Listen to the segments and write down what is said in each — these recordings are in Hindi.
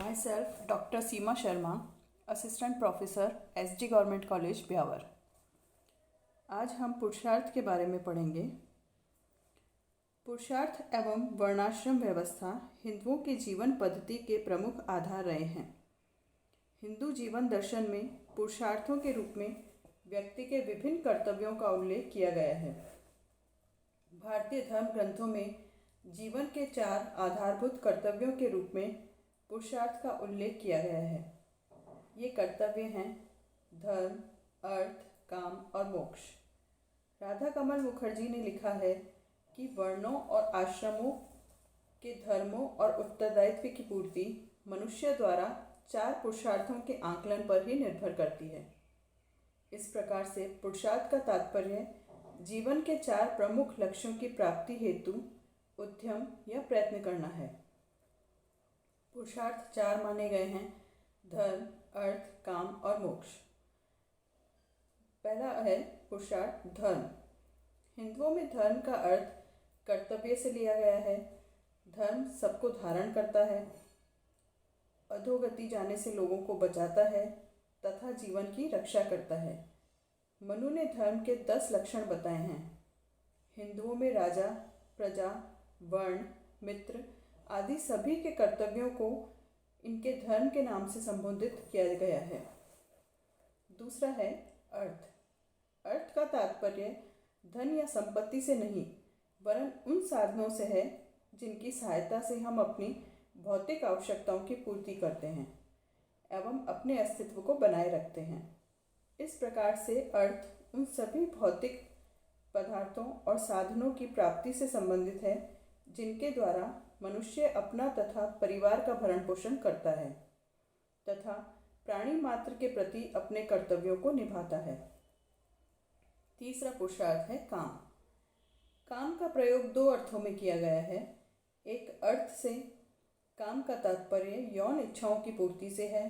Myself, Dr. Seema Sharma, Assistant Professor, SG Government College, Beawar. आज हम पुरुषार्थ के बारे में पढ़ेंगे। पुरुषार्थ एवं वर्णाश्रम व्यवस्था हिंदुओं की जीवन पद्धति के प्रमुख आधार रहे हैं। हिंदू जीवन दर्शन में पुरुषार्थों के रूप में व्यक्ति के विभिन्न कर्तव्यों का उल्लेख किया गया है। भारतीय धर्म ग्रंथों में जीवन के 4 आधारभूत कर्तव्यों के रूप में पुरुषार्थ का उल्लेख किया गया है। ये कर्तव्य हैं धर्म, अर्थ, काम और मोक्ष। राधा कमल मुखर्जी ने लिखा है कि वर्णों और आश्रमों के धर्मों और उत्तरदायित्व की पूर्ति मनुष्य द्वारा 4 पुरुषार्थों के आकलन पर ही निर्भर करती है। इस प्रकार से पुरुषार्थ का तात्पर्य जीवन के 4 प्रमुख लक्ष्यों की प्राप्ति हेतु उद्यम या प्रयत्न करना है। पुरुषार्थ 4 माने गए हैं: धर्म, अर्थ, काम और मोक्ष। पहला है पुरुषार्थ धर्म। हिंदुओं में धर्म का अर्थ कर्तव्य से लिया गया है। धर्म सबको धारण करता है, अधोगति जाने से लोगों को बचाता है तथा जीवन की रक्षा करता है। मनु ने धर्म के 10 लक्षण बताए हैं। हिंदुओं में राजा, प्रजा, वर्ण, मित्र आदि सभी के कर्तव्यों को इनके धर्म के नाम से संबोधित किया गया है। दूसरा है अर्थ। अर्थ का तात्पर्य धन या संपत्ति से नहीं, वरन उन साधनों से है जिनकी सहायता से हम अपनी भौतिक आवश्यकताओं की पूर्ति करते हैं एवं अपने अस्तित्व को बनाए रखते हैं। इस प्रकार से अर्थ उन सभी भौतिक पदार्थों और साधनों की प्राप्ति से संबंधित है जिनके द्वारा मनुष्य अपना तथा परिवार का भरण पोषण करता है तथा प्राणी मात्र के प्रति अपने कर्तव्यों को निभाता है। तीसरा पुरुषार्थ है काम। काम का प्रयोग 2 अर्थों में किया गया है। एक अर्थ से काम का तात्पर्य यौन इच्छाओं की पूर्ति से है,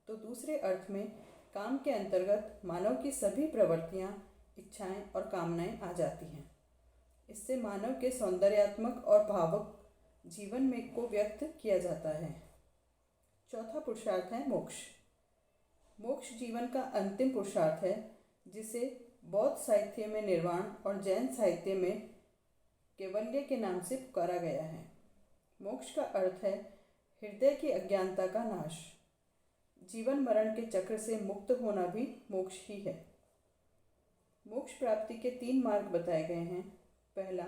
तो दूसरे अर्थ में काम के अंतर्गत मानव की सभी प्रवृत्तियां, इच्छाएं और कामनाएं आ जाती हैं। इससे मानव के सौंदर्यात्मक और भावुक जीवन में को व्यक्त किया जाता है। चौथा पुरुषार्थ है मोक्ष। मोक्ष जीवन का अंतिम पुरुषार्थ है, जिसे बौद्ध साहित्य में निर्वाण और जैन साहित्य में कैवल्य के नाम से पुकारा गया है। मोक्ष का अर्थ है हृदय की अज्ञानता का नाश। जीवन मरण के चक्र से मुक्त होना भी मोक्ष ही है। मोक्ष प्राप्ति के 3 मार्ग बताए गए हैं। पहला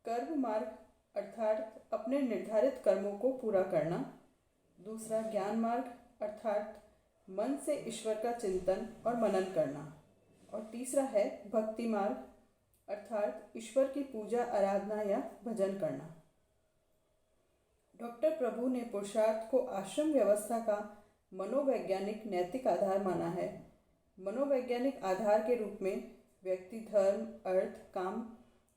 कर्म मार्ग, अर्थात अपने निर्धारित कर्मों को पूरा करना। दूसरा ज्ञान मार्ग, अर्थात मन से ईश्वर का चिंतन और मनन करना। और तीसरा है भक्ति मार्ग, अर्थात ईश्वर की पूजा, आराधना या भजन करना। डॉक्टर प्रभु ने पुरुषार्थ को आश्रम व्यवस्था का मनोवैज्ञानिक नैतिक आधार माना है। मनोवैज्ञानिक आधार के रूप में व्यक्ति धर्म, अर्थ, काम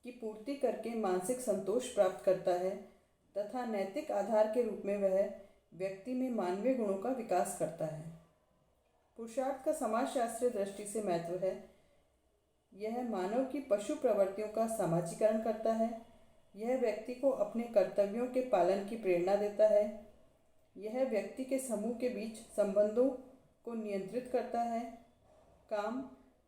की पूर्ति करके मानसिक संतोष प्राप्त करता है तथा नैतिक आधार के रूप में वह व्यक्ति में मानवीय गुणों का विकास करता है। पुरुषार्थ का समाजशास्त्रीय दृष्टि से महत्व है। यह मानव की पशु प्रवृत्तियों का समाजीकरण करता है। यह व्यक्ति को अपने कर्तव्यों के पालन की प्रेरणा देता है। यह व्यक्ति के समूह के बीच संबंधों को नियंत्रित करता है। काम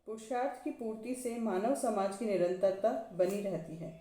पुरुषार्थ की पूर्ति से मानव समाज की निरंतरता बनी रहती है।